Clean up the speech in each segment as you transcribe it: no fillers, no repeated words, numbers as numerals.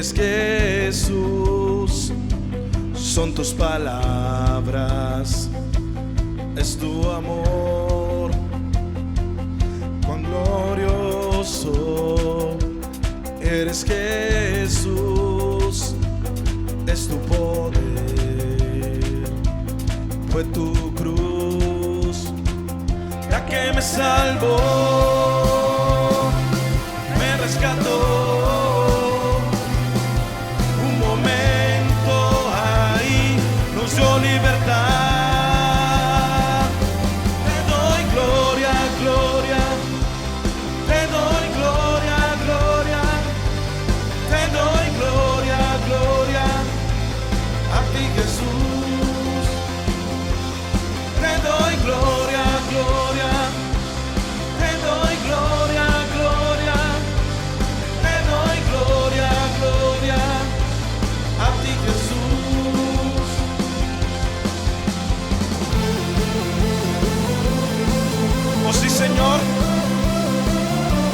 eres Jesús, son tus palabras, es tu amor, cuán glorioso eres Jesús, es tu poder, fue tu cruz la que me salvó, me rescató. Un momento ahí nos dio libertad. Te doy gloria, gloria, te doy gloria, gloria, te doy gloria, gloria a ti, Jesús. Te doy gloria, gloria, te doy gloria, gloria, te doy gloria, gloria a ti, Jesús. Oh sí, Señor,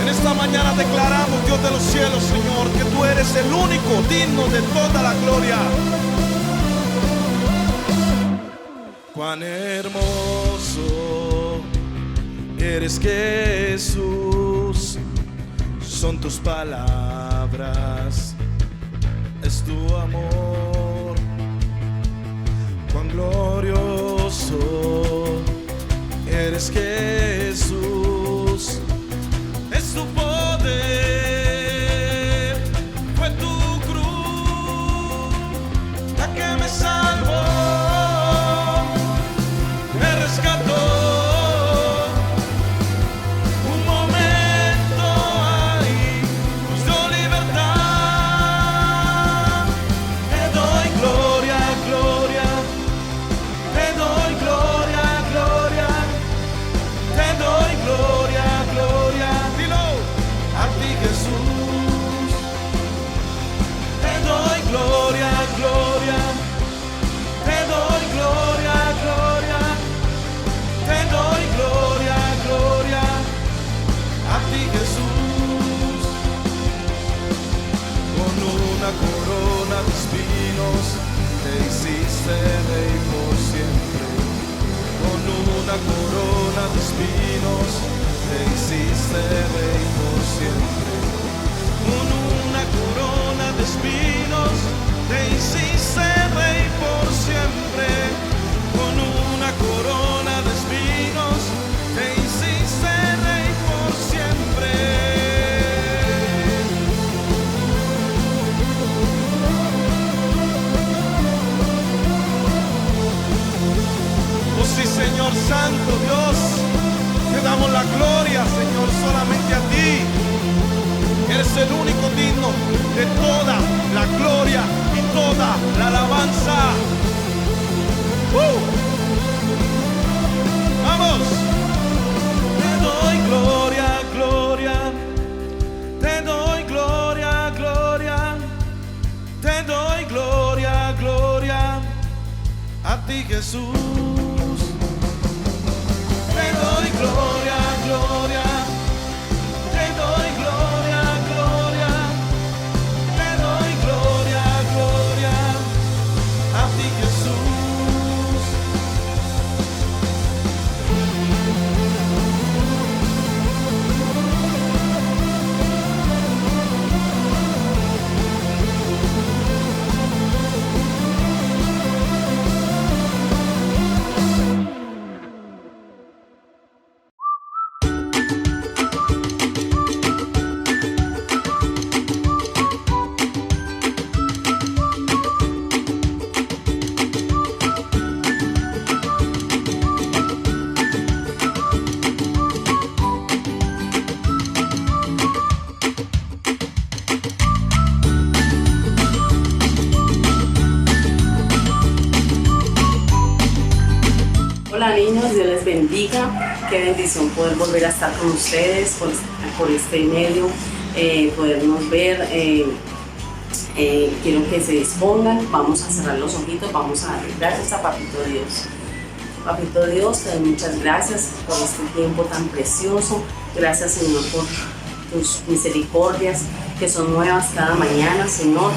en esta mañana declaramos, Dios de los cielos, Señor, que tú eres el único digno de toda la gloria. Cuán hermoso eres Jesús, son tus palabras, es tu amor, cuán glorioso eres Jesús, es tu poder, fue tu cruz la que me salvó, me rescató. Un momento ahí nos dio libertad. Te doy gloria, gloria, te doy gloria, gloria, te doy gloria, gloria, dilo, a ti, Jesús. Te doy gloria, gloria, te doy gloria, gloria, te doy gloria, gloria a ti, Jesús. Con una corona de espinos te hiciste rey por siempre. Con una corona de espinos te hiciste rey por siempre. Con una corona de espinos te hiciste rey por siempre. Con una corona de espinos te hiciste rey por siempre. Oh sí, Señor Santo Dios, te damos la gloria, Señor, solamente a ti. Eres el único digno de toda la gloria y toda la alabanza. ¡Vamos! Te doy gloria, gloria, te doy gloria, gloria, te doy gloria, gloria a ti, Jesús. Te doy gloria, gloria, te doy gloria, gloria, te doy gloria, gloria a ti, Jesús. Hola niños, Dios les bendiga. Qué bendición poder volver a estar con ustedes por este medio, podernos ver. Quiero que se dispongan, vamos a cerrar los ojitos, vamos a darle gracias a Papito Dios. Papito Dios, te doy muchas gracias por este tiempo tan precioso. Gracias, Señor, por tus misericordias. que son nuevas cada mañana, Señor.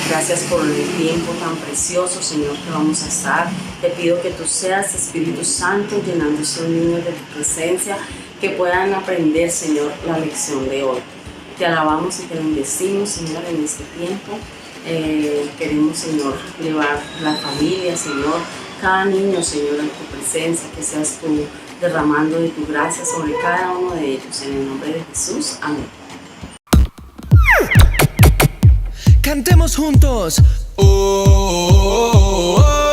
Gracias por el tiempo tan precioso, Señor, que vamos a estar. Te pido que tú seas, Espíritu Santo, llenando a esos niños de tu presencia, que puedan aprender, Señor, la lección de hoy. Te alabamos y te bendecimos, Señor, en este tiempo. Queremos, Señor, llevar la familia, Señor, cada niño, Señor, en tu presencia, que seas tú derramando de tu gracia sobre cada uno de ellos. En el nombre de Jesús, amén. Cantemos juntos. Oh, oh, oh, oh.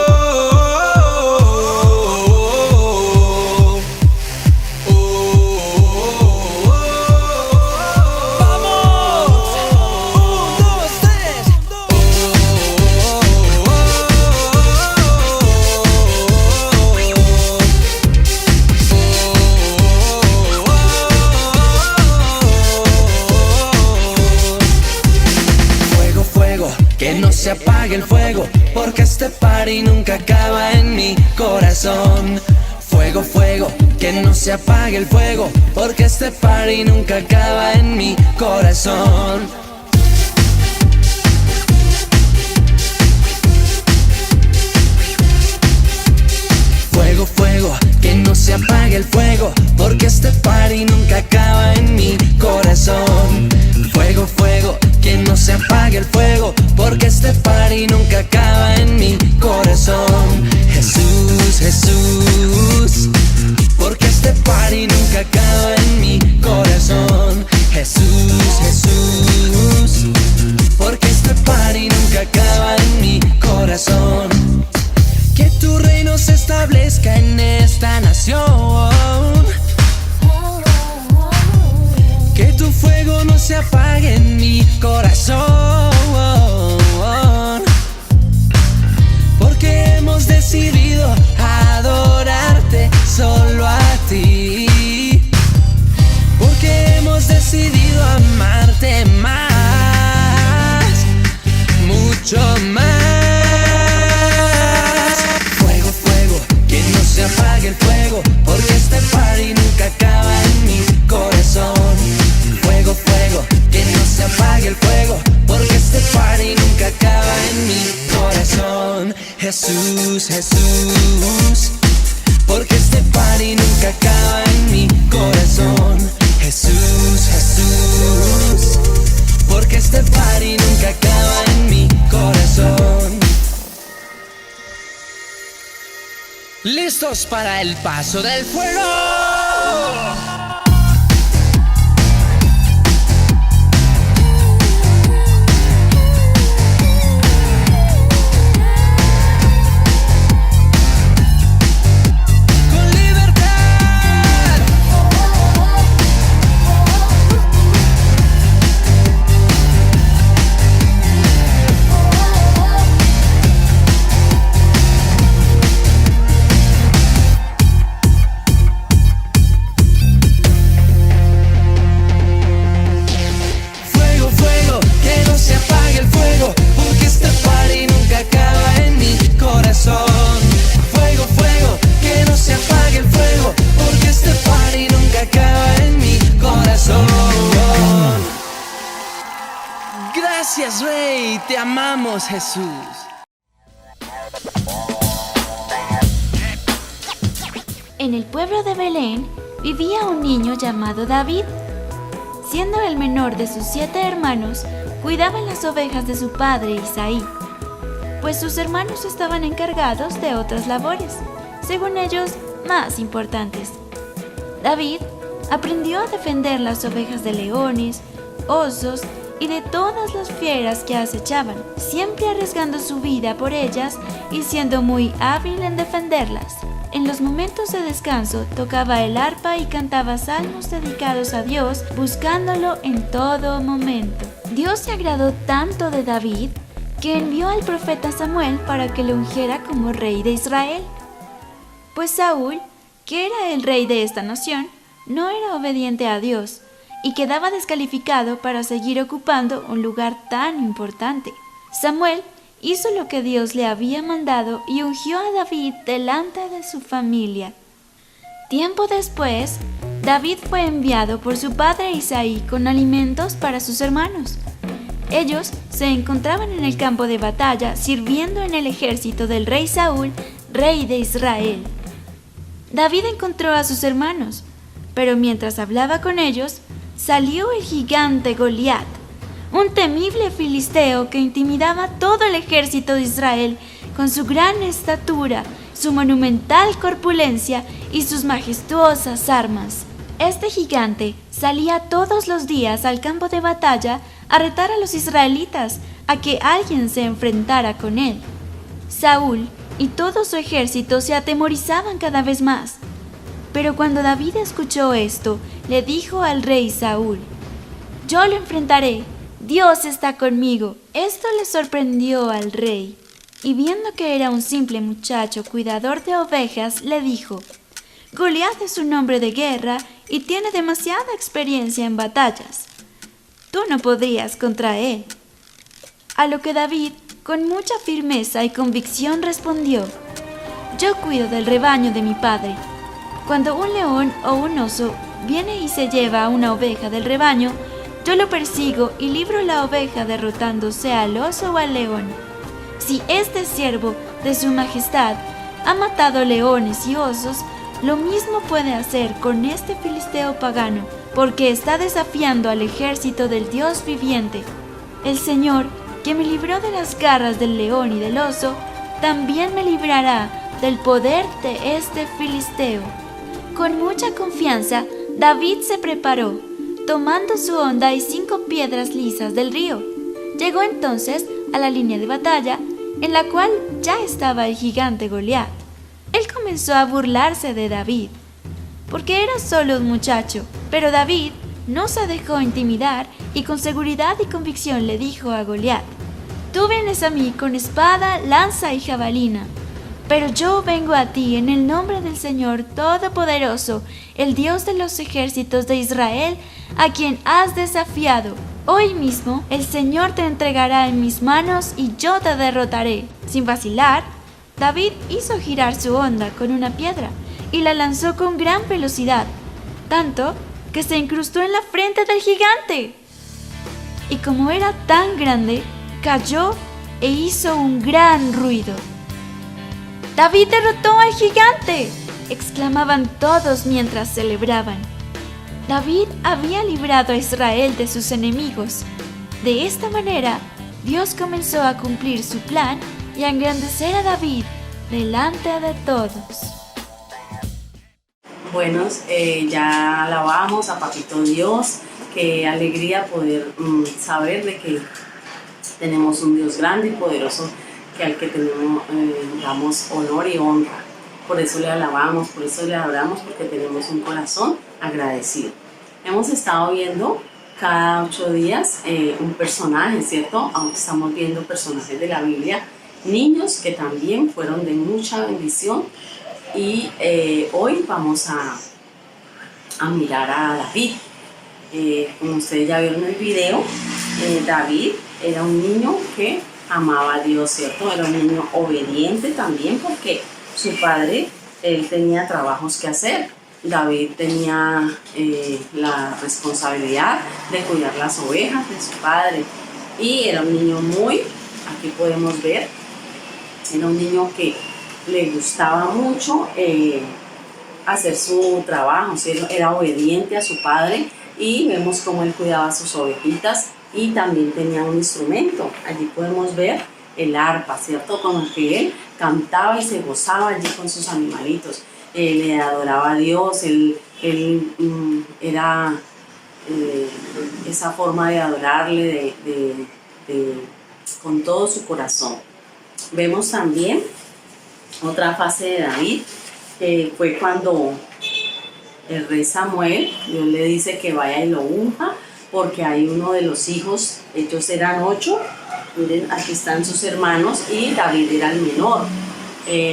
Que no se apague el fuego, porque este party nunca acaba en mi corazón. Fuego, fuego, que no se apague el fuego, porque este party nunca acaba en mi corazón. Fuego, fuego, que no se apague el fuego, porque este party nunca acaba en mi corazón. Fuego, fuego, que no se apague el fuego, porque este party nunca acaba en mi corazón. Jesús, Jesús, porque este party nunca acaba en mi corazón. Jesús, Jesús, porque este party nunca acaba en mi corazón. Que tu reino se establezca en esta nación. Que tu fuego no se apague en mi corazón. Porque hemos decidido adorarte solo a ti. Porque hemos decidido amarte más, mucho más. Fuego, fuego, que no se apague el fuego, porque este party nunca acaba en mi corazón. Fuego, fuego, que no se apague el fuego, porque este party nunca acaba en mi corazón. Jesús, Jesús, porque este party nunca acaba en mi corazón. Jesús, Jesús, porque este party nunca acaba en mi corazón. ¿Listos para el paso del fuego? Gracias, Rey, te amamos, Jesús. En el pueblo de Belén vivía un niño llamado David. Siendo el menor de sus 7 hermanos, cuidaba las ovejas de su padre Isaí, pues sus hermanos estaban encargados de otras labores, según ellos, más importantes. David aprendió a defender las ovejas de leones, osos y de todas las fieras que acechaban, siempre arriesgando su vida por ellas y siendo muy hábil en defenderlas. En los momentos de descanso tocaba el arpa y cantaba salmos dedicados a Dios, buscándolo en todo momento. Dios se agradó tanto de David que envió al profeta Samuel para que le ungiera como rey de Israel. Pues Saúl, que era el rey de esta nación, no era obediente a Dios y quedaba descalificado para seguir ocupando un lugar tan importante. Samuel hizo lo que Dios le había mandado y ungió a David delante de su familia. Tiempo después, David fue enviado por su padre Isaí con alimentos para sus hermanos. Ellos se encontraban en el campo de batalla sirviendo en el ejército del rey Saúl, rey de Israel. David encontró a sus hermanos, pero mientras hablaba con ellos, salió el gigante Goliat, un temible filisteo que intimidaba todo el ejército de Israel con su gran estatura, su monumental corpulencia y sus majestuosas armas. Este gigante salía todos los días al campo de batalla a retar a los israelitas a que alguien se enfrentara con él. Saúl y todo su ejército se atemorizaban cada vez más. Pero cuando David escuchó esto, le dijo al rey Saúl: «Yo lo enfrentaré, Dios está conmigo». Esto le sorprendió al rey, y viendo que era un simple muchacho cuidador de ovejas, le dijo: «Goliat es un hombre de guerra y tiene demasiada experiencia en batallas. Tú no podrías contra él». A lo que David, con mucha firmeza y convicción, respondió: «Yo cuido del rebaño de mi padre. Cuando un león o un oso viene y se lleva a una oveja del rebaño, yo lo persigo y libro la oveja derrotando sea al oso o al león. Si este siervo de su majestad ha matado leones y osos, lo mismo puede hacer con este filisteo pagano, porque está desafiando al ejército del Dios viviente. El Señor, que me libró de las garras del león y del oso, también me librará del poder de este filisteo». Con mucha confianza, David se preparó, tomando su honda y 5 piedras lisas del río. Llegó entonces a la línea de batalla, en la cual ya estaba el gigante Goliat. Él comenzó a burlarse de David, porque era solo un muchacho, pero David no se dejó intimidar y con seguridad y convicción le dijo a Goliat: «Tú vienes a mí con espada, lanza y jabalina, pero yo vengo a ti en el nombre del Señor Todopoderoso, el Dios de los ejércitos de Israel, a quien has desafiado. Hoy mismo el Señor te entregará en mis manos y yo te derrotaré». Sin vacilar, David hizo girar su honda con una piedra y la lanzó con gran velocidad, tanto que se incrustó en la frente del gigante. Y como era tan grande, cayó e hizo un gran ruido. «¡David derrotó al gigante!», exclamaban todos mientras celebraban. David había librado a Israel de sus enemigos. De esta manera, Dios comenzó a cumplir su plan y a engrandecer a David delante de todos. Bueno, ya alabamos a Papito Dios. Qué alegría poder saber de que tenemos un Dios grande y poderoso, que al que tenemos, damos honor y honra. Por eso le alabamos, por eso le adoramos, porque tenemos un corazón agradecido. Hemos estado viendo cada 8 días un personaje, ¿cierto? Aunque estamos viendo personajes de la Biblia, niños que también fueron de mucha bendición. Y hoy vamos a mirar a David. Como ustedes ya vieron en el video, David era un niño que amaba a Dios, ¿cierto? Era un niño obediente también, porque su padre, él tenía trabajos que hacer. David tenía la responsabilidad de cuidar las ovejas de su padre, y era un niño aquí podemos ver, era un niño que le gustaba mucho hacer su trabajo, ¿sí? Era obediente a su padre, y vemos cómo él cuidaba sus ovejitas, y también tenía un instrumento. Allí podemos ver el arpa, ¿cierto? Con el que él cantaba y se gozaba allí con sus animalitos. Le adoraba a Dios, era esa forma de adorarle con todo su corazón. Vemos también otra fase de David, que fue cuando el rey Samuel, Dios le dice que vaya y lo unja, porque hay uno de los hijos, ellos eran 8, miren, aquí están sus hermanos, y David era el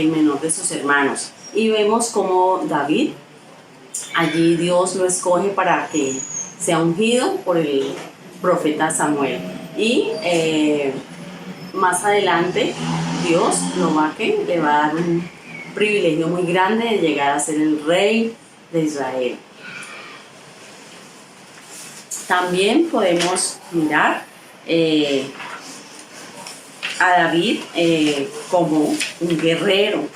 menor de sus hermanos. Y vemos como David, allí Dios lo escoge para que sea ungido por el profeta Samuel. Y más adelante Dios le va a dar un privilegio muy grande de llegar a ser el rey de Israel. También podemos mirar a David como un guerrero.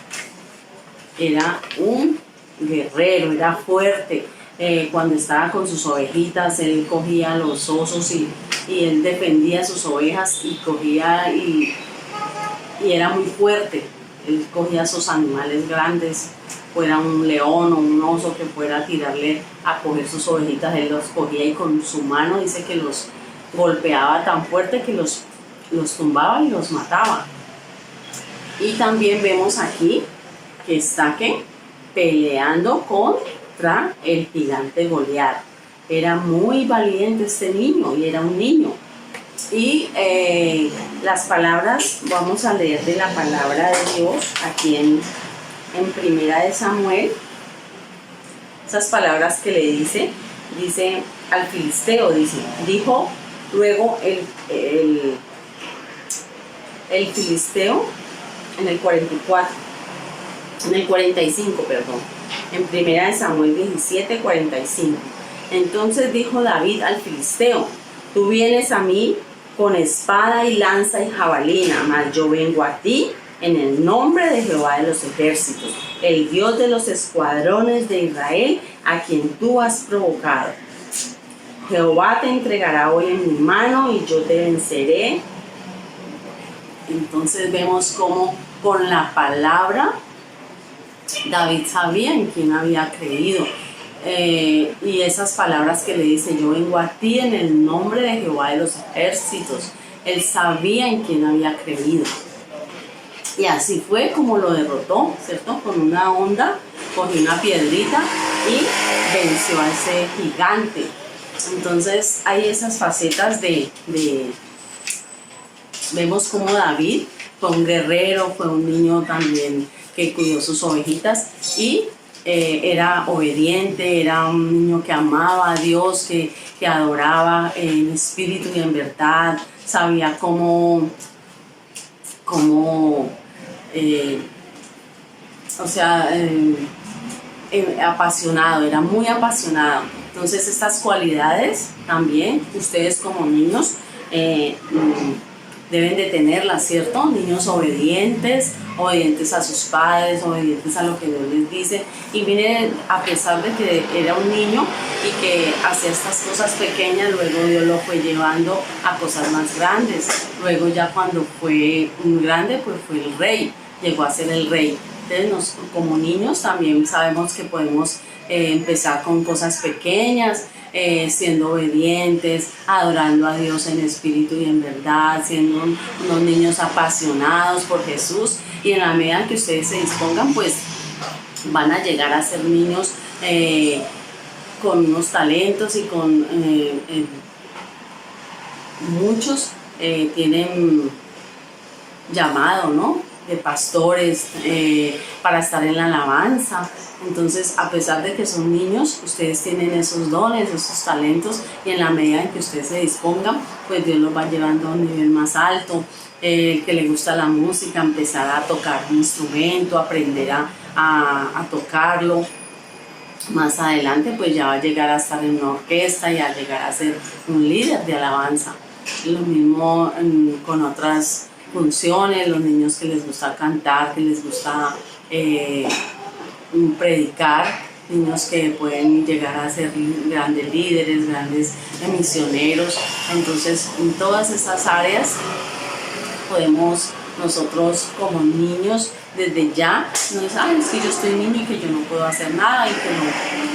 Era un guerrero, era fuerte. Cuando estaba con sus ovejitas, él cogía los osos y él defendía sus ovejas y cogía y era muy fuerte. Él cogía sus animales grandes, fuera un león o un oso que fuera a tirarle a coger sus ovejitas, él los cogía y con su mano dice que los golpeaba tan fuerte que los tumbaba y los mataba. Y también vemos aquí que está peleando contra el gigante Goliat. Era muy valiente este niño y era un niño. Y las palabras, vamos a leer de la palabra de Dios aquí en Primera de Samuel. Esas palabras que le dice al filisteo, dijo luego el filisteo en el 45, en Primera de Samuel 17, 45. Entonces dijo David al filisteo: tú vienes a mí con espada y lanza y jabalina, mas yo vengo a ti en el nombre de Jehová de los ejércitos, el Dios de los escuadrones de Israel, a quien tú has provocado. Jehová te entregará hoy en mi mano y yo te venceré. Entonces vemos cómo con la palabra David sabía en quién había creído. Y esas palabras que le dice: yo vengo a ti en el nombre de Jehová de los ejércitos. Él sabía en quién había creído. Y así fue como lo derrotó, ¿cierto? Con una onda, cogió una piedrita y venció a ese gigante. Entonces hay esas facetas vemos como David fue un guerrero, fue un niño también que cuidó sus ovejitas y era obediente, era un niño que amaba a Dios, que adoraba en espíritu y en verdad, sabía cómo apasionado, era muy apasionado. Entonces estas cualidades también ustedes como niños deben de tenerlas, ¿cierto? Niños obedientes a sus padres, obedientes a lo que Dios les dice. Y miren, a pesar de que era un niño y que hacía estas cosas pequeñas, luego Dios lo fue llevando a cosas más grandes. Luego ya cuando fue un grande, pues fue el rey, llegó a ser el rey. Entonces como niños también sabemos que podemos empezar con cosas pequeñas, siendo obedientes, adorando a Dios en espíritu y en verdad, siendo unos niños apasionados por Jesús, y en la medida que ustedes se dispongan, pues van a llegar a ser niños con unos talentos y con muchos tienen llamado, ¿no?, de pastores, para estar en la alabanza. Entonces, a pesar de que son niños, ustedes tienen esos dones, esos talentos, y en la medida en que ustedes se dispongan, pues Dios los va llevando a un nivel más alto. Que le gusta la música, empezar a tocar un instrumento, aprender a tocarlo. Más adelante, pues ya va a llegar a estar en una orquesta y a llegar a ser un líder de alabanza. Lo mismo con otras funciones, los niños que les gusta cantar, que les gusta predicar, niños que pueden llegar a ser grandes líderes, grandes misioneros. Entonces, en todas esas áreas podemos nosotros como niños desde ya no es que yo estoy niño y que yo no puedo hacer nada y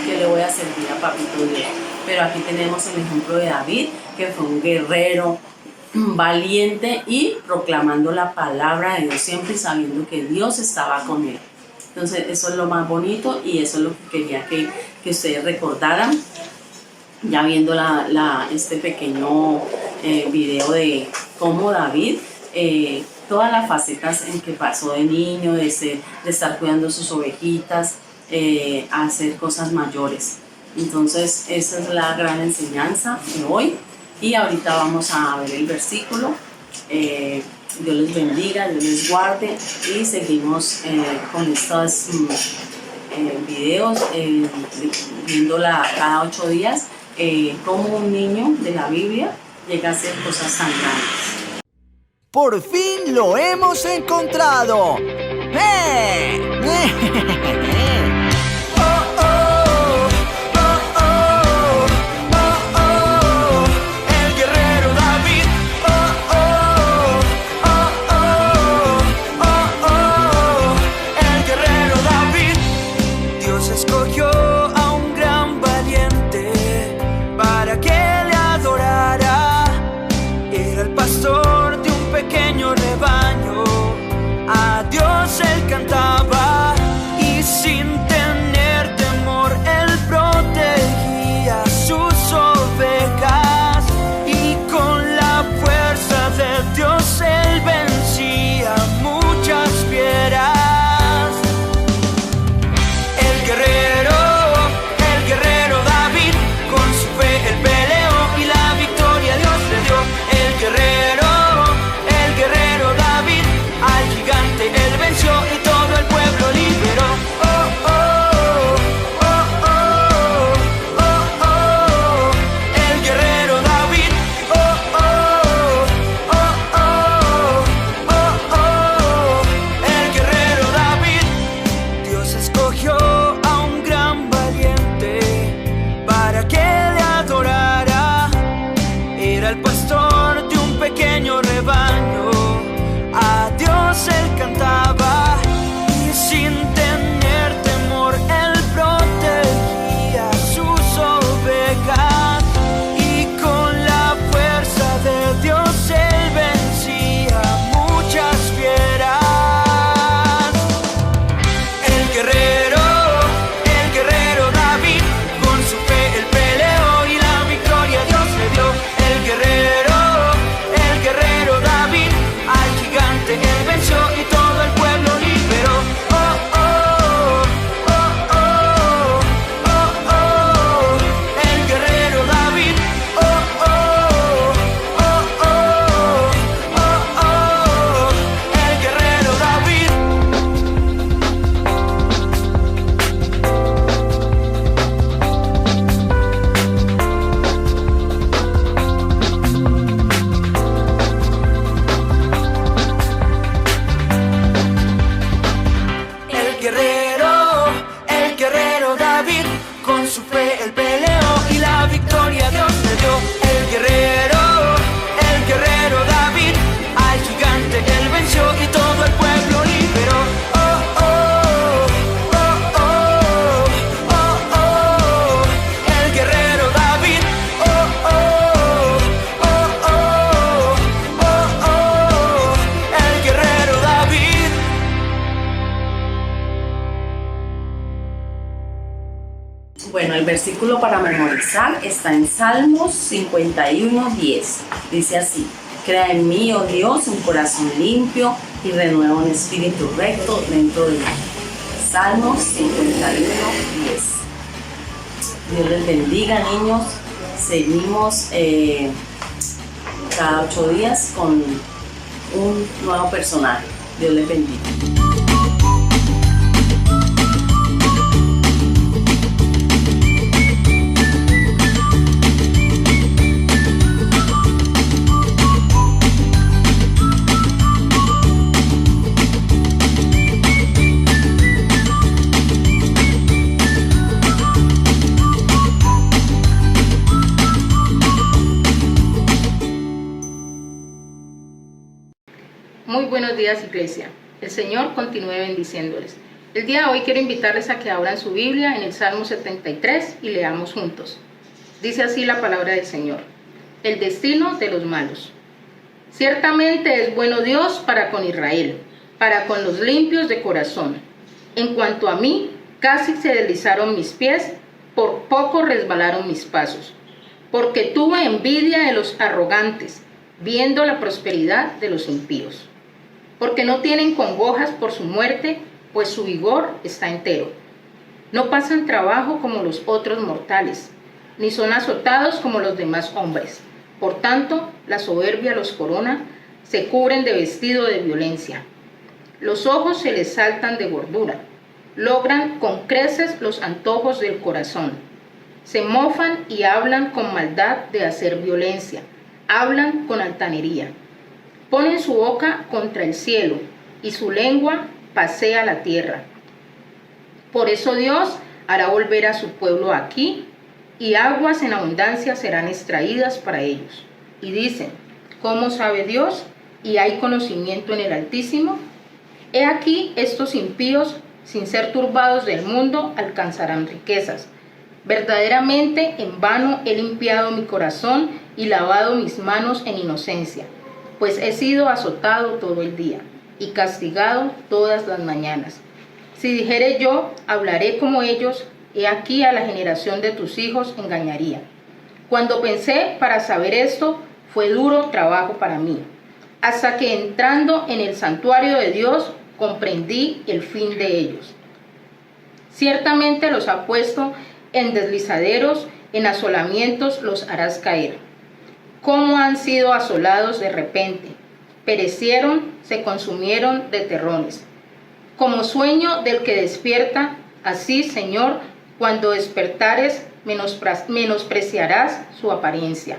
que le voy a servir a papito Dios. Pero aquí tenemos el ejemplo de David, que fue un guerrero valiente y proclamando la palabra de Dios siempre, sabiendo que Dios estaba con él. Entonces eso es lo más bonito y eso es lo que quería que ustedes recordaran, ya viendo este pequeño video de cómo David, todas las facetas en que pasó de niño, de estar cuidando sus ovejitas, a hacer cosas mayores. Entonces esa es la gran enseñanza de hoy. Y ahorita vamos a ver el versículo. Dios les bendiga, Dios les guarde, y seguimos con estos videos, viéndola cada 8 días. cómo un niño de la Biblia llega a hacer cosas tan grandes. ¡Por fin lo hemos encontrado! ¡Eh! Bueno, el versículo para memorizar está en Salmos 51:10. Dice así: crea en mí, oh Dios, un corazón limpio y renueva un espíritu recto dentro de mí. Salmos 51:10. Dios les bendiga, niños. Seguimos cada 8 días con un nuevo personaje. Dios les bendiga. Muy buenos días, Iglesia. El Señor continúe bendiciéndoles. El día de hoy quiero invitarles a que abran su Biblia en el Salmo 73 y leamos juntos. Dice así la palabra del Señor: el destino de los malos. Ciertamente es bueno Dios para con Israel, para con los limpios de corazón. En cuanto a mí, casi se deslizaron mis pies, por poco resbalaron mis pasos. Porque tuve envidia de los arrogantes, viendo la prosperidad de los impíos. Porque no tienen congojas por su muerte, pues su vigor está entero. No pasan trabajo como los otros mortales, ni son azotados como los demás hombres. Por tanto, la soberbia los corona, se cubren de vestido de violencia. Los ojos se les saltan de gordura, logran con creces los antojos del corazón. Se mofan y hablan con maldad de hacer violencia, hablan con altanería. Ponen su boca contra el cielo y su lengua pasea la tierra. Por eso Dios hará volver a su pueblo aquí, y aguas en abundancia serán extraídas para ellos. Y dicen, ¿cómo sabe Dios? ¿Y hay conocimiento en el Altísimo? He aquí estos impíos, sin ser turbados del mundo, alcanzarán riquezas. Verdaderamente en vano he limpiado mi corazón y lavado mis manos en inocencia, pues he sido azotado todo el día y castigado todas las mañanas. Si dijere yo, hablaré como ellos, he aquí a la generación de tus hijos engañaría. Cuando pensé para saber esto, fue duro trabajo para mí, hasta que entrando en el santuario de Dios, comprendí el fin de ellos. Ciertamente los ha puesto en deslizaderos, en asolamientos los harás caer. Cómo han sido asolados de repente, perecieron, se consumieron de terrones. Como sueño del que despierta, así, Señor, cuando despertares, menospreciarás su apariencia.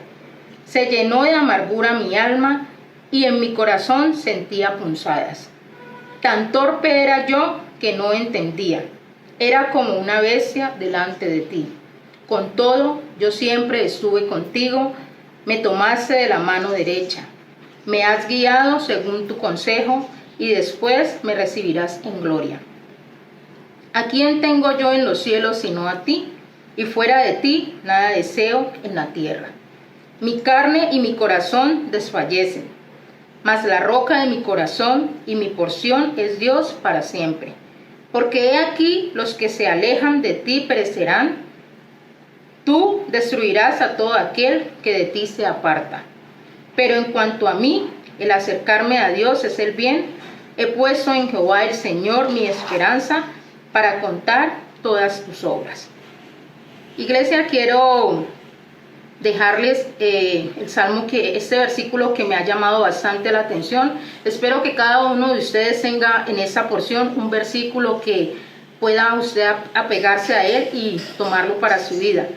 Se llenó de amargura mi alma, y en mi corazón sentía punzadas. Tan torpe era yo que no entendía. Era como una bestia delante de ti. Con todo, yo siempre estuve contigo, me tomaste de la mano derecha. Me has guiado según tu consejo, y después me recibirás en gloria. ¿A quién tengo yo en los cielos sino a ti? Y fuera de ti nada deseo en la tierra. Mi carne y mi corazón desfallecen, mas la roca de mi corazón y mi porción es Dios para siempre. Porque he aquí los que se alejan de ti perecerán. Tú destruirás a todo aquel que de ti se aparta. Pero en cuanto a mí, el acercarme a Dios es el bien. He puesto en Jehová el Señor mi esperanza para contar todas tus obras. Iglesia, quiero dejarles el salmo, este versículo que me ha llamado bastante la atención. Espero que cada uno de ustedes tenga en esta porción un versículo que pueda usted apegarse a él y tomarlo para su vida.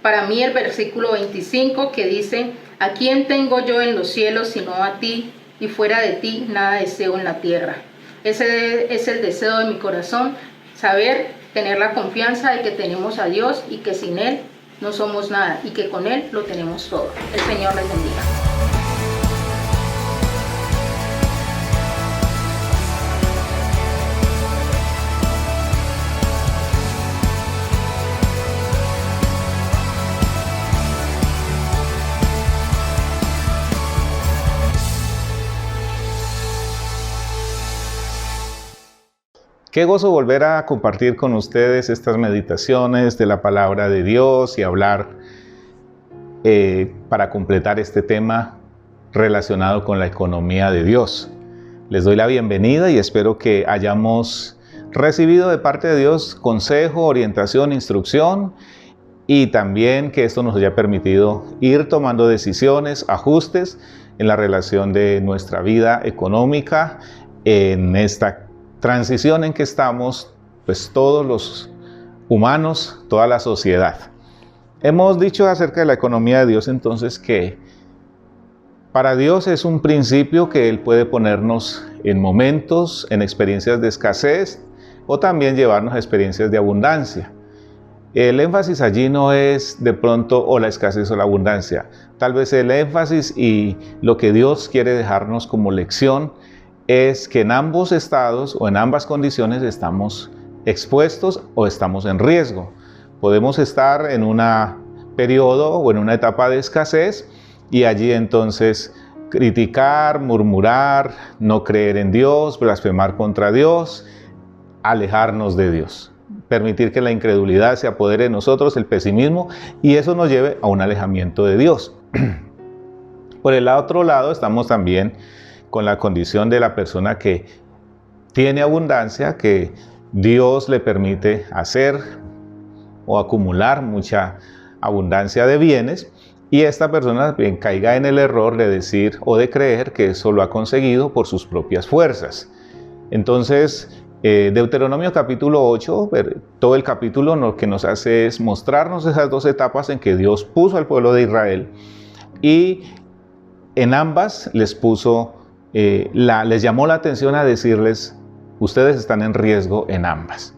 Para mí el versículo 25 que dice, ¿a quién tengo yo en los cielos sino a ti? Y fuera de ti nada deseo en la tierra. Ese es el deseo de mi corazón, saber, tener la confianza de que tenemos a Dios y que sin Él no somos nada y que con Él lo tenemos todo. El Señor les bendiga. Qué gozo volver a compartir con ustedes estas meditaciones de la palabra de Dios y hablar para completar este tema relacionado con la economía de Dios. Les doy la bienvenida y espero que hayamos recibido de parte de Dios consejo, orientación, instrucción y también que esto nos haya permitido ir tomando decisiones, ajustes en la relación de nuestra vida económica en esta transición en que estamos, pues todos los humanos, toda la sociedad. Hemos dicho acerca de la economía de Dios entonces que para Dios es un principio que Él puede ponernos en momentos, en experiencias de escasez o también llevarnos a experiencias de abundancia. El énfasis allí no es de pronto o la escasez o la abundancia. Tal vez el énfasis y lo que Dios quiere dejarnos como lección es que en ambos estados o en ambas condiciones estamos expuestos o estamos en riesgo. Podemos estar en un periodo o en una etapa de escasez y allí entonces criticar, murmurar, no creer en Dios, blasfemar contra Dios, alejarnos de Dios, permitir que la incredulidad se apodere de nosotros, el pesimismo, y eso nos lleve a un alejamiento de Dios. Por el otro lado estamos también con la condición de la persona que tiene abundancia, que Dios le permite hacer o acumular mucha abundancia de bienes, y esta persona bien caiga en el error de decir o de creer que eso lo ha conseguido por sus propias fuerzas. Entonces, Deuteronomio capítulo 8, todo el capítulo lo que nos hace es mostrarnos esas dos etapas en que Dios puso al pueblo de Israel, y en ambas les llamó la atención a decirles: ustedes están en riesgo en ambas.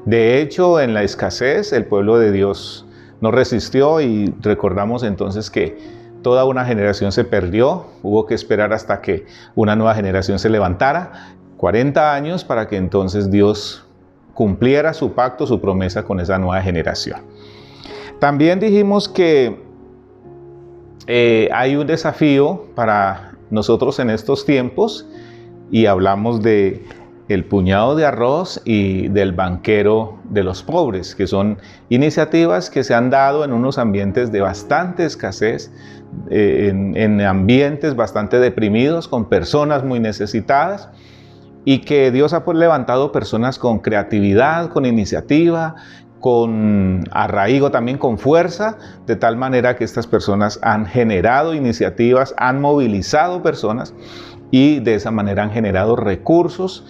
De hecho, en la escasez el pueblo de Dios no resistió, y recordamos entonces que toda una generación se perdió. Hubo que esperar hasta que una nueva generación se levantara, 40 años, para que entonces Dios cumpliera su pacto, su promesa con esa nueva generación. También dijimos que hay un desafío para nosotros en estos tiempos, y hablamos de el puñado de arroz y del banquero de los pobres, que son iniciativas que se han dado en unos ambientes de bastante escasez, en ambientes bastante deprimidos, con personas muy necesitadas, y que Dios ha levantado personas con creatividad, con iniciativa, con arraigo, también con fuerza, de tal manera que estas personas han generado iniciativas, han movilizado personas, y de esa manera han generado recursos,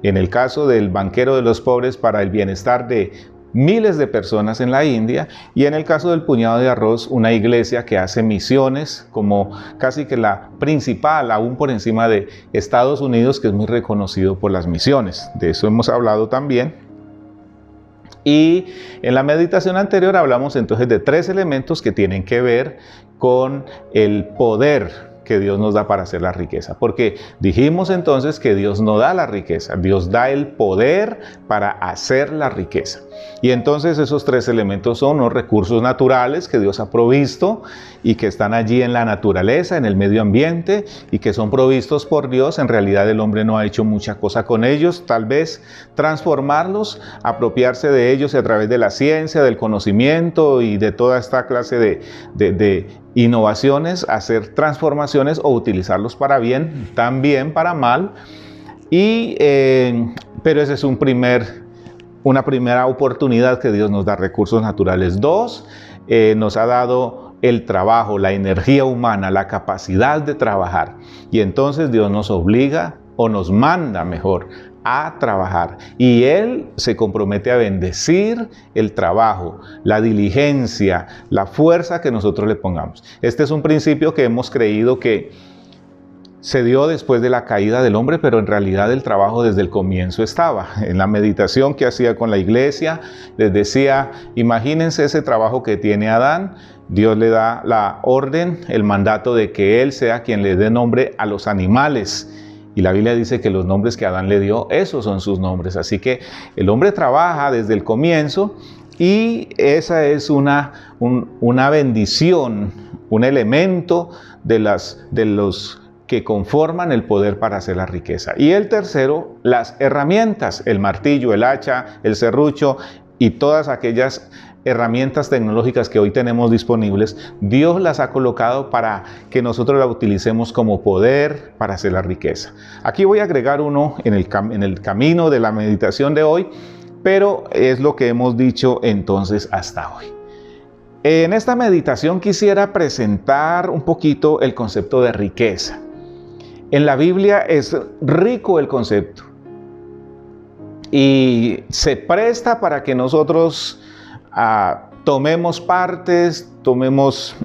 en el caso del banquero de los pobres, para el bienestar de miles de personas en la India, y en el caso del puñado de arroz, una iglesia que hace misiones como casi que la principal, aún por encima de Estados Unidos, que es muy reconocido por las misiones. De eso hemos hablado también. Y en la meditación anterior hablamos entonces de 3 elementos que tienen que ver con el poder que Dios nos da para hacer la riqueza, porque dijimos entonces que Dios no da la riqueza, Dios da el poder para hacer la riqueza. Y entonces esos 3 elementos son los recursos naturales que Dios ha provisto y que están allí en la naturaleza, en el medio ambiente, y que son provistos por Dios. En realidad el hombre no ha hecho mucha cosa con ellos, tal vez transformarlos, apropiarse de ellos a través de la ciencia, del conocimiento y de toda esta clase de innovaciones, hacer transformaciones o utilizarlos para bien, también para mal. Pero ese es una primera oportunidad que Dios nos da, recursos naturales. 2, nos ha dado el trabajo, la energía humana, la capacidad de trabajar. Y entonces Dios nos obliga, o nos manda mejor, a trabajar. Y Él se compromete a bendecir el trabajo, la diligencia, la fuerza que nosotros le pongamos. Este es un principio que hemos creído que se dio después de la caída del hombre, pero en realidad el trabajo desde el comienzo estaba. En la meditación que hacía con la iglesia, les decía: imagínense ese trabajo que tiene Adán. Dios le da la orden, el mandato de que Él sea quien le dé nombre a los animales. Y la Biblia dice que los nombres que Adán le dio, esos son sus nombres. Así que el hombre trabaja desde el comienzo, y esa es una bendición, un elemento de los que conforman el poder para hacer la riqueza. Y el tercero, las herramientas, el martillo, el hacha, el serrucho y todas aquellas herramientas tecnológicas que hoy tenemos disponibles. Dios las ha colocado para que nosotros las utilicemos como poder para hacer la riqueza. Aquí voy a agregar uno en el camino de la meditación de hoy, pero es lo que hemos dicho entonces hasta hoy. En esta meditación quisiera presentar un poquito el concepto de riqueza. En la Biblia es rico el concepto y se presta para que nosotros tomemos partes, tomemos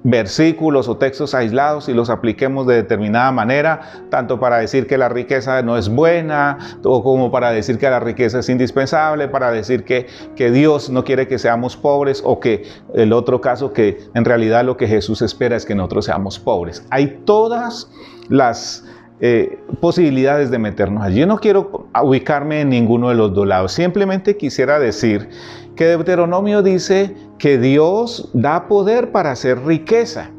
versículos o textos aislados y los apliquemos de determinada manera, tanto para decir que la riqueza no es buena, o como para decir que la riqueza es indispensable, para decir que Dios no quiere que seamos pobres, o que el otro caso, que en realidad lo que Jesús espera es que nosotros seamos pobres. Hay todas las posibilidades de meternos allí. Yo no quiero ubicarme en ninguno de los dos lados, simplemente quisiera decir que Deuteronomio dice que Dios da poder para hacer riqueza.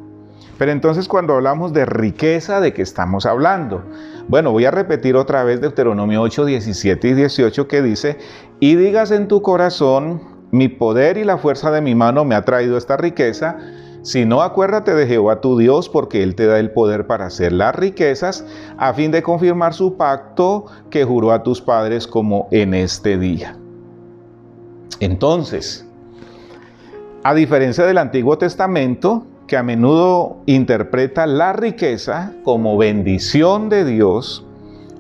Pero entonces, cuando hablamos de riqueza, ¿de qué estamos hablando? Bueno, voy a repetir otra vez Deuteronomio 8, 17 y 18, que dice: y digas en tu corazón, mi poder y la fuerza de mi mano me ha traído esta riqueza. Si no, acuérdate de Jehová tu Dios, porque Él te da el poder para hacer las riquezas, a fin de confirmar su pacto que juró a tus padres, como en este día. Entonces, a diferencia del Antiguo Testamento, que a menudo interpreta la riqueza como bendición de Dios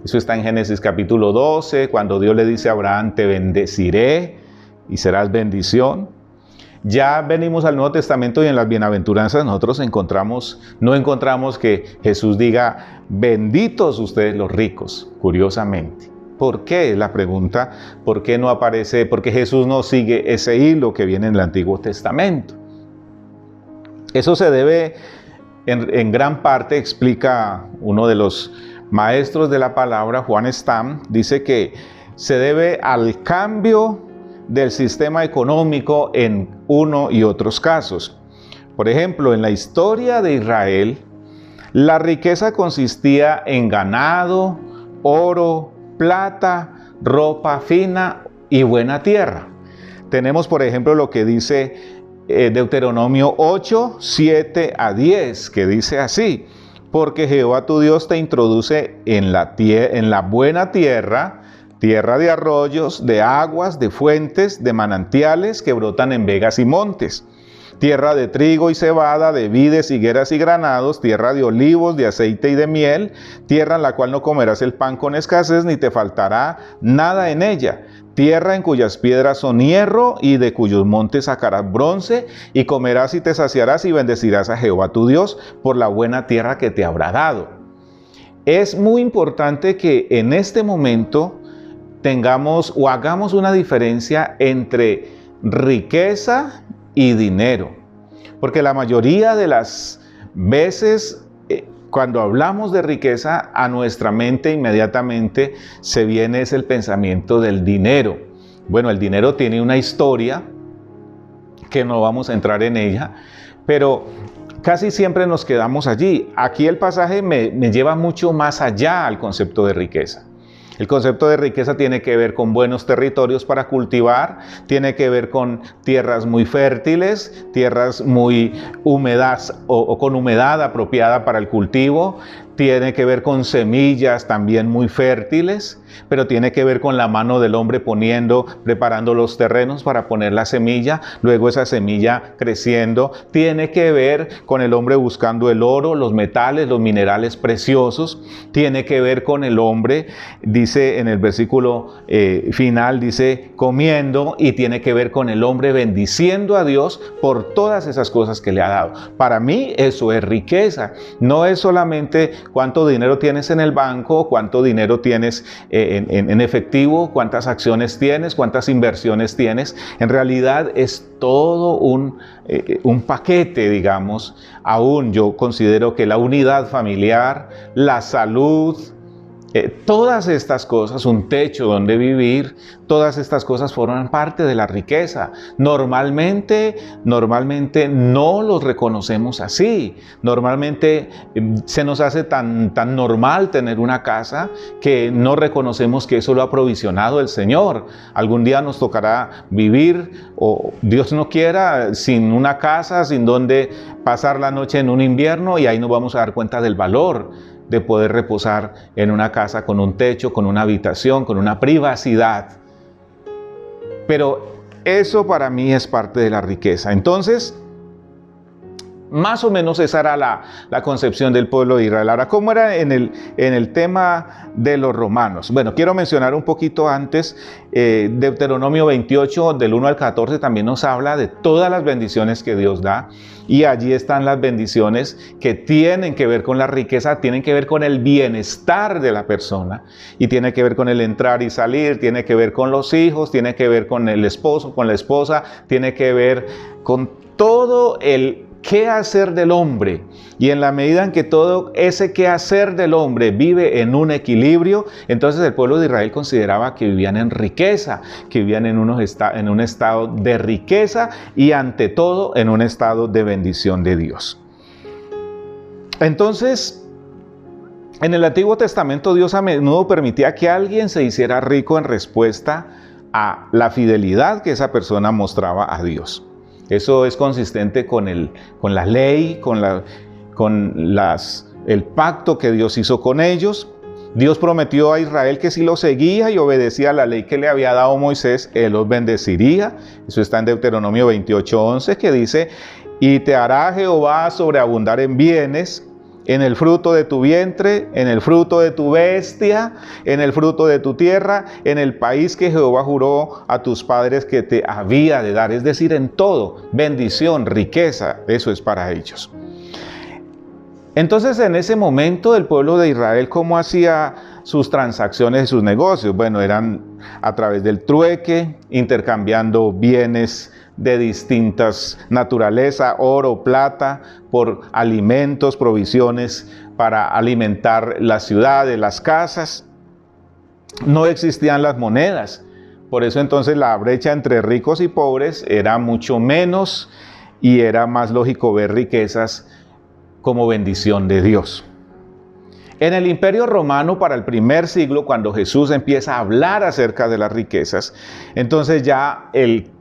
Eso está en Génesis capítulo 12, cuando Dios le dice a Abraham, te bendeciré y serás bendición. Ya venimos al Nuevo Testamento y en las bienaventuranzas nosotros no encontramos que Jesús diga, benditos ustedes los ricos, curiosamente. ¿Por qué? Es la pregunta. ¿Por qué no aparece? Porque Jesús no sigue ese hilo que viene en el Antiguo Testamento. Eso se debe, en gran parte, explica uno de los maestros de la palabra, Juan Stam, dice que se debe al cambio del sistema económico en uno y otros casos. Por ejemplo, en la historia de Israel, la riqueza consistía en ganado, oro, plata, ropa fina y buena tierra. Tenemos, por ejemplo, lo que dice Deuteronomio 8, 7 a 10, que dice así, porque Jehová tu Dios te introduce en la buena tierra, tierra de arroyos, de aguas, de fuentes, de manantiales que brotan en vegas y montes, tierra de trigo y cebada, de vides, higueras y granados, tierra de olivos, de aceite y de miel, tierra en la cual no comerás el pan con escasez, ni te faltará nada en ella, tierra en cuyas piedras son hierro y de cuyos montes sacarás bronce, y comerás y te saciarás y bendecirás a Jehová tu Dios por la buena tierra que te habrá dado. Es muy importante que en este momento tengamos o hagamos una diferencia entre riqueza y dinero, porque la mayoría de las veces cuando hablamos de riqueza, a nuestra mente inmediatamente se viene el pensamiento del dinero. Bueno, el dinero tiene una historia que no vamos a entrar en ella, pero casi siempre nos quedamos allí. Aquí el pasaje me lleva mucho más allá al concepto de riqueza. El concepto de riqueza tiene que ver con buenos territorios para cultivar, tiene que ver con tierras muy fértiles, tierras muy húmedas o con humedad apropiada para el cultivo, tiene que ver con semillas también muy fértiles, pero tiene que ver con la mano del hombre preparando los terrenos para poner la semilla, luego esa semilla creciendo, tiene que ver con el hombre buscando el oro, los metales, los minerales preciosos, tiene que ver con el hombre, dice en el versículo final, dice comiendo, y tiene que ver con el hombre bendiciendo a Dios por todas esas cosas que le ha dado. Para mí eso es riqueza, no es solamente cuánto dinero tienes en el banco, cuánto dinero tienes en efectivo, cuántas acciones tienes, cuántas inversiones tienes. En realidad es todo un paquete, digamos. Aún yo considero que la unidad familiar, la salud, todas estas cosas, un techo donde vivir, todas estas cosas forman parte de la riqueza. Normalmente no los reconocemos así. Normalmente se nos hace tan normal tener una casa que no reconocemos que eso lo ha provisionado el Señor. Algún día nos tocará vivir, o Dios no quiera, sin una casa, sin donde pasar la noche en un invierno, y ahí nos vamos a dar cuenta del valor de poder reposar en una casa con un techo, con una habitación, con una privacidad. Pero eso para mí es parte de la riqueza. Entonces, más o menos esa era la concepción del pueblo de Israel. Ahora, ¿cómo era en el tema de los romanos? Bueno, quiero mencionar un poquito antes, Deuteronomio 28, del 1 al 14, también nos habla de todas las bendiciones que Dios da. Y allí están las bendiciones que tienen que ver con la riqueza, tienen que ver con el bienestar de la persona, y tiene que ver con el entrar y salir, tiene que ver con los hijos, tiene que ver con el esposo, con la esposa, tiene que ver con todo el qué hacer del hombre. Y en la medida en que todo ese qué hacer del hombre vive en un equilibrio, entonces el pueblo de Israel consideraba que vivían en riqueza, que vivían en un estado de riqueza y ante todo en un estado de bendición de Dios. Entonces, en el Antiguo Testamento Dios a menudo permitía que alguien se hiciera rico en respuesta a la fidelidad que esa persona mostraba a Dios. Eso es consistente con la ley, el pacto que Dios hizo con ellos. Dios prometió a Israel que si lo seguía y obedecía a la ley que le había dado Moisés, Él los bendeciría. Eso está en Deuteronomio 28:11, que dice: y te hará Jehová sobreabundar en bienes, en el fruto de tu vientre, en el fruto de tu bestia, en el fruto de tu tierra, en el país que Jehová juró a tus padres que te había de dar. Es decir, en todo, bendición, riqueza, eso es para ellos. Entonces, en ese momento, el pueblo de Israel, ¿cómo hacía sus transacciones y sus negocios? Bueno, eran a través del trueque, intercambiando bienes de distintas naturaleza, oro, plata, por alimentos, provisiones para alimentar las ciudades, las casas. No existían las monedas. Por eso entonces la brecha entre ricos y pobres era mucho menos y era más lógico ver riquezas como bendición de Dios. En el Imperio Romano, para el primer siglo, cuando Jesús empieza a hablar acerca de las riquezas, entonces ya el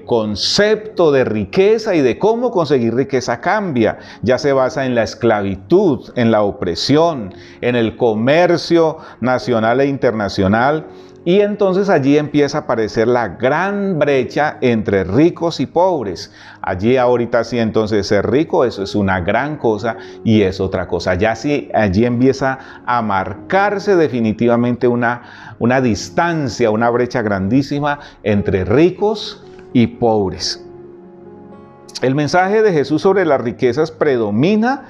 concepto de riqueza y de cómo conseguir riqueza cambia. Ya se basa en la esclavitud, en la opresión, en el comercio nacional e internacional. Y entonces allí empieza a aparecer la gran brecha entre ricos y pobres. Allí ahorita sí, entonces ser rico, eso es una gran cosa y es otra cosa. Ya sí, allí empieza a marcarse definitivamente una distancia, una brecha grandísima entre ricos y pobres. El mensaje de Jesús sobre las riquezas predomina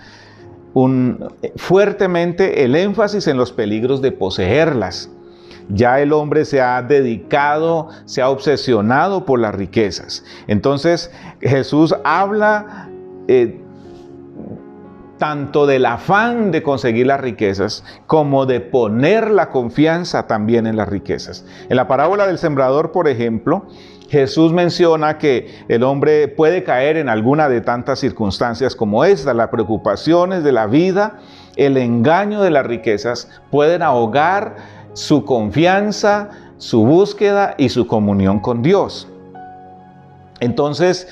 fuertemente el énfasis en los peligros de poseerlas. Ya el hombre se ha dedicado, se ha obsesionado por las riquezas. Entonces Jesús habla tanto del afán de conseguir las riquezas como de poner la confianza también en las riquezas. En la parábola del sembrador, por ejemplo, Jesús menciona que el hombre puede caer en alguna de tantas circunstancias como esta. Las preocupaciones de la vida, el engaño de las riquezas pueden ahogar su confianza, su búsqueda y su comunión con Dios. Entonces,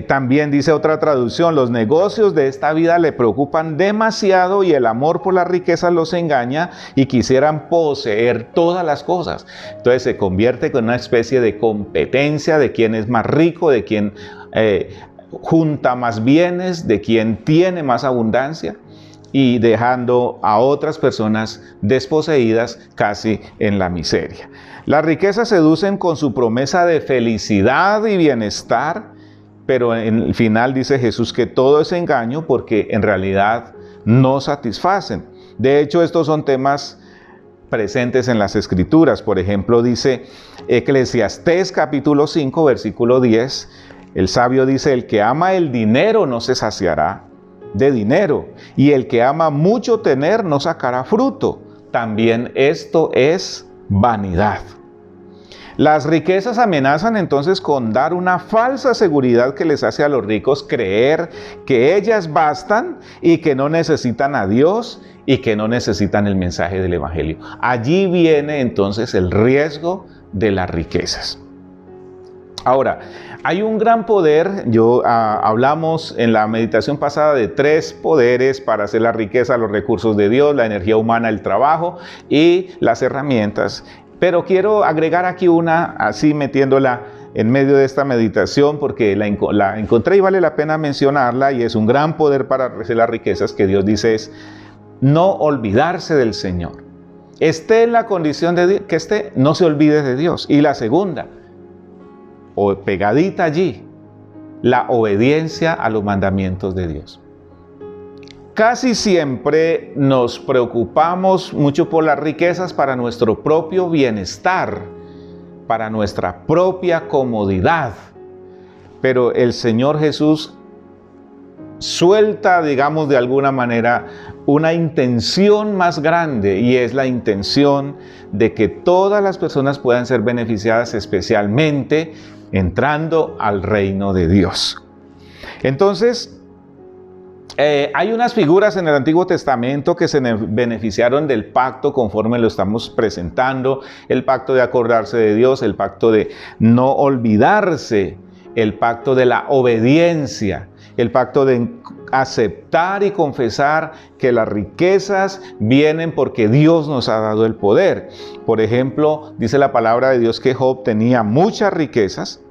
también dice otra traducción, los negocios de esta vida le preocupan demasiado y el amor por las riquezas los engaña y quisieran poseer todas las cosas. Entonces se convierte en una especie de competencia de quién es más rico, de quién junta más bienes, de quién tiene más abundancia, y dejando a otras personas desposeídas casi en la miseria. Las riquezas seducen con su promesa de felicidad y bienestar, pero en el final dice Jesús que todo es engaño porque en realidad no satisfacen. De hecho, estos son temas presentes en las Escrituras. Por ejemplo, dice Eclesiastés capítulo 5, versículo 10, el sabio dice, el que ama el dinero no se saciará de dinero, y el que ama mucho tener no sacará fruto. También esto es vanidad. Las riquezas amenazan entonces con dar una falsa seguridad que les hace a los ricos creer que ellas bastan y que no necesitan a Dios y que no necesitan el mensaje del Evangelio. Allí viene entonces el riesgo de las riquezas. Ahora, hay un gran poder, hablamos en la meditación pasada de 3 poderes para hacer la riqueza, los recursos de Dios, la energía humana, el trabajo y las herramientas. Pero quiero agregar aquí una, así metiéndola en medio de esta meditación, porque la encontré y vale la pena mencionarla, y es un gran poder para hacer las riquezas que Dios dice es no olvidarse del Señor. Esté en la condición de Dios, que esté, no se olvide de Dios. Y la segunda, o pegadita allí, la obediencia a los mandamientos de Dios. Casi siempre nos preocupamos mucho por las riquezas para nuestro propio bienestar, para nuestra propia comodidad. Pero el Señor Jesús suelta, digamos de alguna manera, una intención más grande, y es la intención de que todas las personas puedan ser beneficiadas, especialmente entrando al reino de Dios. Entonces, hay unas figuras en el Antiguo Testamento que se beneficiaron del pacto conforme lo estamos presentando, el pacto de acordarse de Dios, el pacto de no olvidarse, el pacto de la obediencia, el pacto de aceptar y confesar que las riquezas vienen porque Dios nos ha dado el poder. Por ejemplo, dice la palabra de Dios que Job tenía muchas riquezas,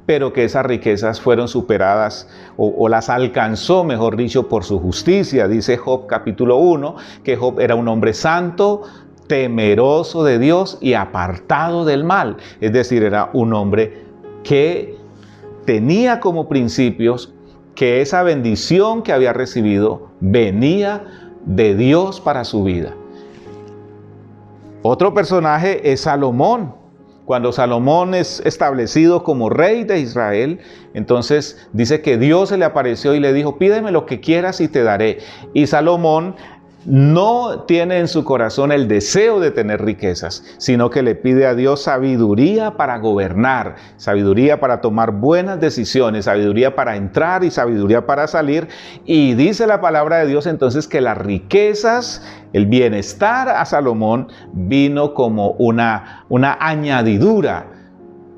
pero que esas riquezas fueron superadas o las alcanzó, mejor dicho, por su justicia. Dice Job capítulo 1 que Job era un hombre santo, temeroso de Dios y apartado del mal. Es decir, era un hombre que tenía como principios que esa bendición que había recibido venía de Dios para su vida. Otro personaje es Salomón. Cuando Salomón es establecido como rey de Israel, entonces dice que Dios se le apareció y le dijo: pídeme lo que quieras y te daré. Y Salomón no tiene en su corazón el deseo de tener riquezas, sino que le pide a Dios sabiduría para gobernar, sabiduría para tomar buenas decisiones, sabiduría para entrar y sabiduría para salir. Y dice la palabra de Dios entonces que las riquezas, el bienestar a Salomón vino como una añadidura,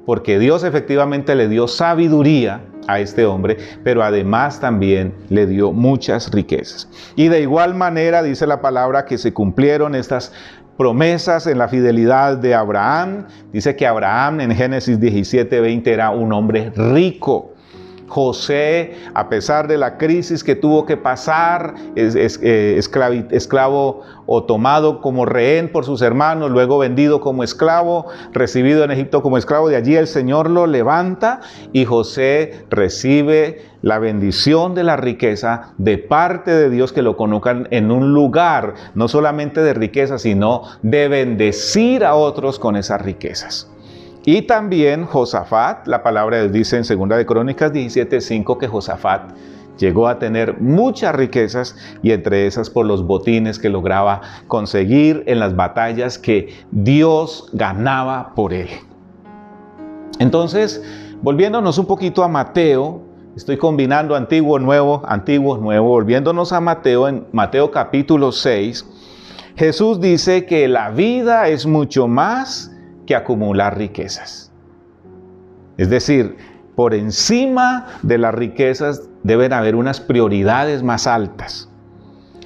porque Dios efectivamente le dio sabiduría a este hombre, pero además también le dio muchas riquezas. Y de igual manera dice la palabra que se cumplieron estas promesas en la fidelidad de Abraham. Dice que Abraham en Génesis 17:20 era un hombre rico. José, a pesar de la crisis que tuvo que pasar, esclavo o tomado como rehén por sus hermanos, luego vendido como esclavo, recibido en Egipto como esclavo, de allí el Señor lo levanta y José recibe la bendición de la riqueza de parte de Dios, que lo colocan en un lugar no solamente de riqueza, sino de bendecir a otros con esas riquezas. Y también Josafat, la palabra de Dios dice en 2 de Crónicas 17:5 que Josafat llegó a tener muchas riquezas, y entre esas por los botines que lograba conseguir en las batallas que Dios ganaba por él. Entonces, volviéndonos un poquito a Mateo, estoy combinando antiguo, nuevo, volviéndonos a Mateo, en Mateo capítulo 6, Jesús dice que la vida es mucho más que acumular riquezas. Es decir, por encima de las riquezas deben haber unas prioridades más altas.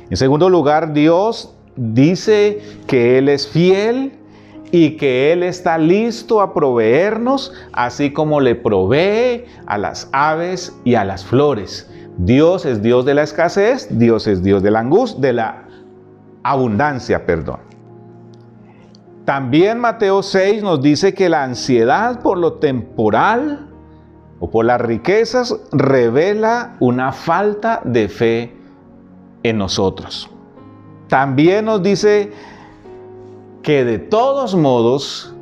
En segundo lugar, Dios dice que Él es fiel y que Él está listo a proveernos, así como le provee a las aves y a las flores. Dios es Dios de la escasez, Dios es Dios de la abundancia, perdón. También Mateo 6 nos dice que la ansiedad por lo temporal o por las riquezas revela una falta de fe en nosotros. También nos dice que de todos modos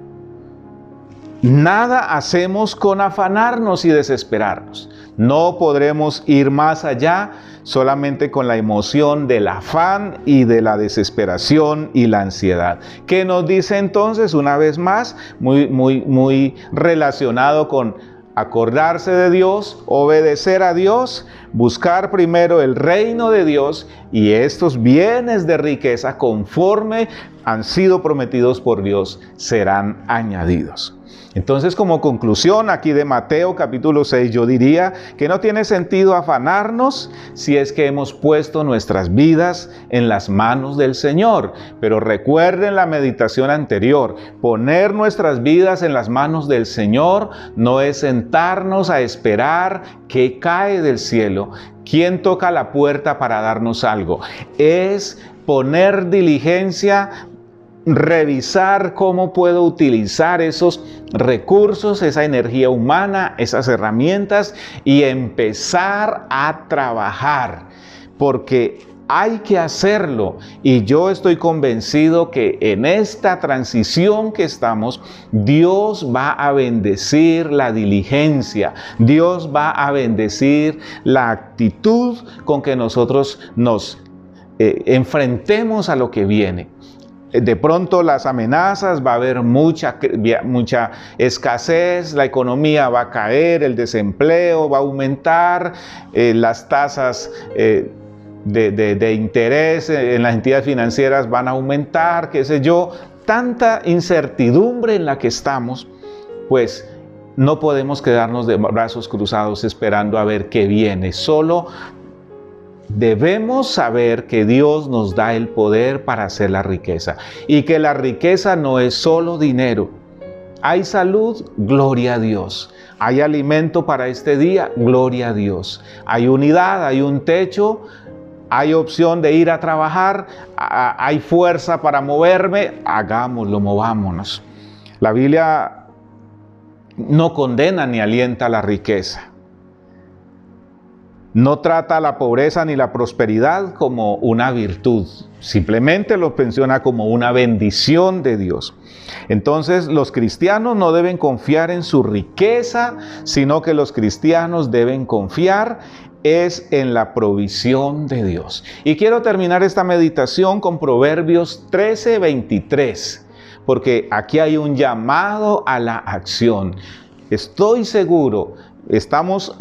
nada hacemos con afanarnos y desesperarnos. No podremos ir más allá solamente con la emoción del afán y de la desesperación y la ansiedad. ¿Qué nos dice entonces? Una vez más, muy relacionado con acordarse de Dios, obedecer a Dios, buscar primero el reino de Dios, y estos bienes de riqueza, conforme han sido prometidos por Dios, serán añadidos. Entonces, como conclusión aquí de Mateo capítulo 6, yo diría que no tiene sentido afanarnos si es que hemos puesto nuestras vidas en las manos del Señor. Pero recuerden la meditación anterior, poner nuestras vidas en las manos del Señor no es sentarnos a esperar que cae del cielo, quién toca la puerta para darnos algo. Es poner diligencia, revisar cómo puedo utilizar esos recursos, esa energía humana, esas herramientas, y empezar a trabajar, porque hay que hacerlo. Y yo estoy convencido que en esta transición que estamos, Dios va a bendecir la diligencia, Dios va a bendecir la actitud con que nosotros nos enfrentemos a lo que viene. De pronto las amenazas, va a haber mucha escasez, la economía va a caer, el desempleo va a aumentar, las tasas de interés en las entidades financieras van a aumentar, qué sé yo. Tanta incertidumbre en la que estamos, pues no podemos quedarnos de brazos cruzados esperando a ver qué viene. Solo debemos saber que Dios nos da el poder para hacer la riqueza, y que la riqueza no es solo dinero. Hay salud, gloria a Dios. ¿Hay alimento para este día? Gloria a Dios. ¿Hay unidad? ¿Hay un techo? ¿Hay opción de ir a trabajar? ¿Hay fuerza para moverme? Hagámoslo, movámonos. La Biblia no condena ni alienta la riqueza. No trata la pobreza ni la prosperidad como una virtud. Simplemente lo menciona como una bendición de Dios. Entonces, los cristianos no deben confiar en su riqueza, sino que los cristianos deben confiar en la provisión de Dios. Y quiero terminar esta meditación con Proverbios 13:23, porque aquí hay un llamado a la acción. Estoy seguro, estamos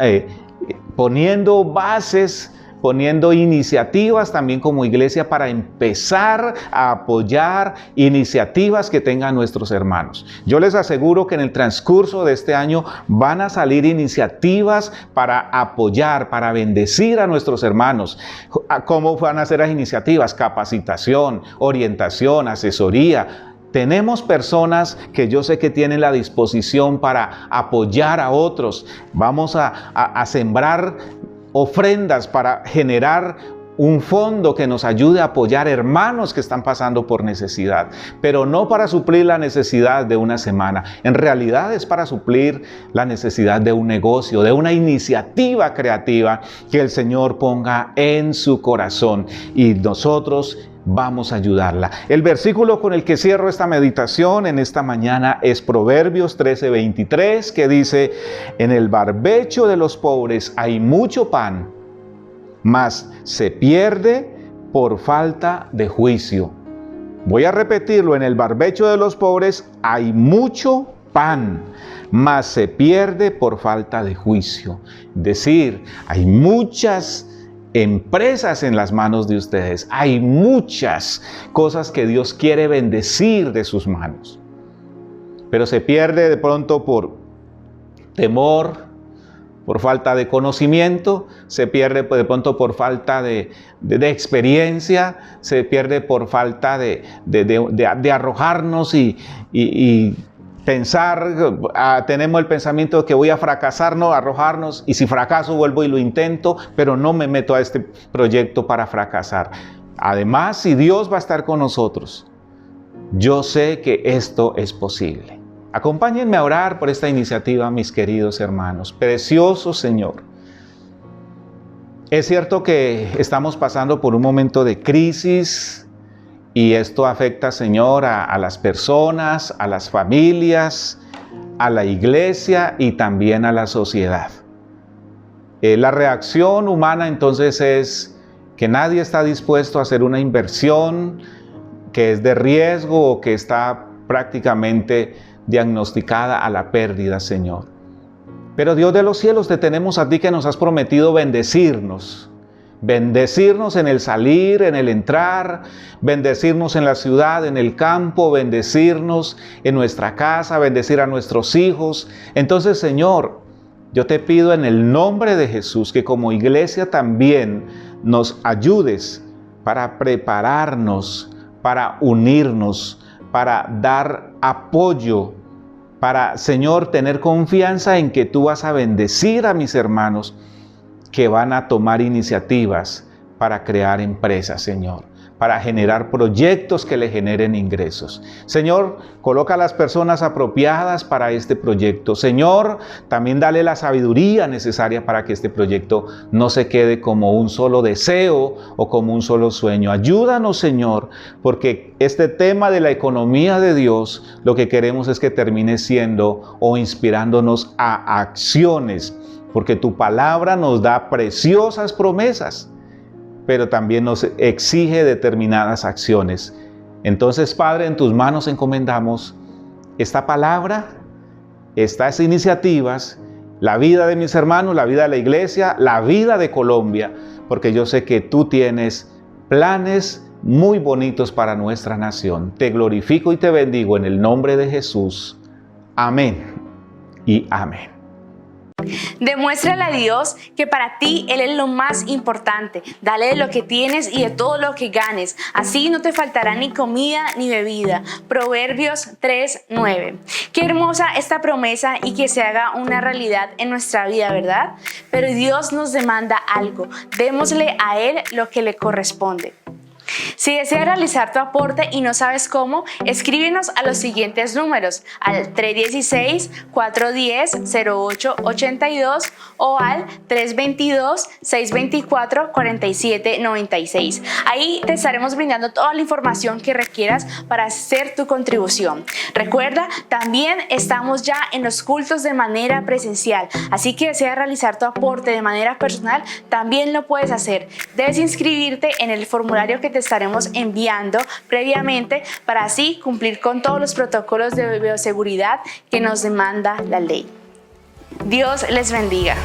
poniendo bases, poniendo iniciativas también como iglesia para empezar a apoyar iniciativas que tengan nuestros hermanos. Yo les aseguro que en el transcurso de este año van a salir iniciativas para apoyar, para bendecir a nuestros hermanos. ¿Cómo van a ser las iniciativas? Capacitación, orientación, asesoría. Tenemos personas que yo sé que tienen la disposición para apoyar a otros. Vamos a sembrar ofrendas para generar un fondo que nos ayude a apoyar hermanos que están pasando por necesidad, pero no para suplir la necesidad de una semana. En realidad es para suplir la necesidad de un negocio, de una iniciativa creativa que el Señor ponga en su corazón y nosotros vamos a ayudarla. El versículo con el que cierro esta meditación en esta mañana es Proverbios 13:23, que dice: en el barbecho de los pobres hay mucho pan, mas se pierde por falta de juicio. Voy a repetirlo: en el barbecho de los pobres hay mucho pan, mas se pierde por falta de juicio. Es decir, hay muchas empresas en las manos de ustedes. Hay muchas cosas que Dios quiere bendecir de sus manos, pero se pierde de pronto por temor, por falta de conocimiento, se pierde de pronto por falta de experiencia, se pierde por falta de arrojarnos y pensar, tenemos el pensamiento de que voy a fracasar, no, arrojarnos, y si fracaso vuelvo y lo intento, pero no me meto a este proyecto para fracasar. Además, si Dios va a estar con nosotros, yo sé que esto es posible. Acompáñenme a orar por esta iniciativa, mis queridos hermanos. Precioso Señor, es cierto que estamos pasando por un momento de crisis, y esto afecta, Señor, a las personas, a las familias, a la iglesia y también a la sociedad. La reacción humana entonces es que nadie está dispuesto a hacer una inversión que es de riesgo o que está prácticamente diagnosticada a la pérdida, Señor. Pero Dios de los cielos, te tenemos a ti que nos has prometido bendecirnos. Bendecirnos en el salir, en el entrar, bendecirnos en la ciudad, en el campo, bendecirnos en nuestra casa, bendecir a nuestros hijos. Entonces, Señor, yo te pido en el nombre de Jesús que como iglesia también nos ayudes para prepararnos, para unirnos, para dar apoyo, para, Señor, tener confianza en que tú vas a bendecir a mis hermanos que van a tomar iniciativas para crear empresas, Señor, para generar proyectos que le generen ingresos. Señor, coloca a las personas apropiadas para este proyecto. Señor, también dale la sabiduría necesaria para que este proyecto no se quede como un solo deseo o como un solo sueño. Ayúdanos, Señor, porque este tema de la economía de Dios, lo que queremos es que termine siendo o inspirándonos a acciones, porque tu palabra nos da preciosas promesas, pero también nos exige determinadas acciones. Entonces, Padre, en tus manos encomendamos esta palabra, estas iniciativas, la vida de mis hermanos, la vida de la iglesia, la vida de Colombia, porque yo sé que tú tienes planes muy bonitos para nuestra nación. Te glorifico y te bendigo en el nombre de Jesús. Amén y amén. Demuéstrale a Dios que para ti Él es lo más importante. Dale de lo que tienes y de todo lo que ganes. Así no te faltará ni comida ni bebida. Proverbios 3:9. Qué hermosa esta promesa y que se haga una realidad en nuestra vida, ¿verdad? Pero Dios nos demanda algo. Démosle a Él lo que le corresponde. Si deseas realizar tu aporte y no sabes cómo, escríbenos a los siguientes números, al 316-410-0882 o al 322-624-4796. Ahí te estaremos brindando toda la información que requieras para hacer tu contribución. Recuerda, también estamos ya en los cultos de manera presencial, así que deseas realizar tu aporte de manera personal, también lo puedes hacer. Debes inscribirte en el formulario que te estaremos enviando previamente para así cumplir con todos los protocolos de bioseguridad que nos demanda la ley. Dios les bendiga.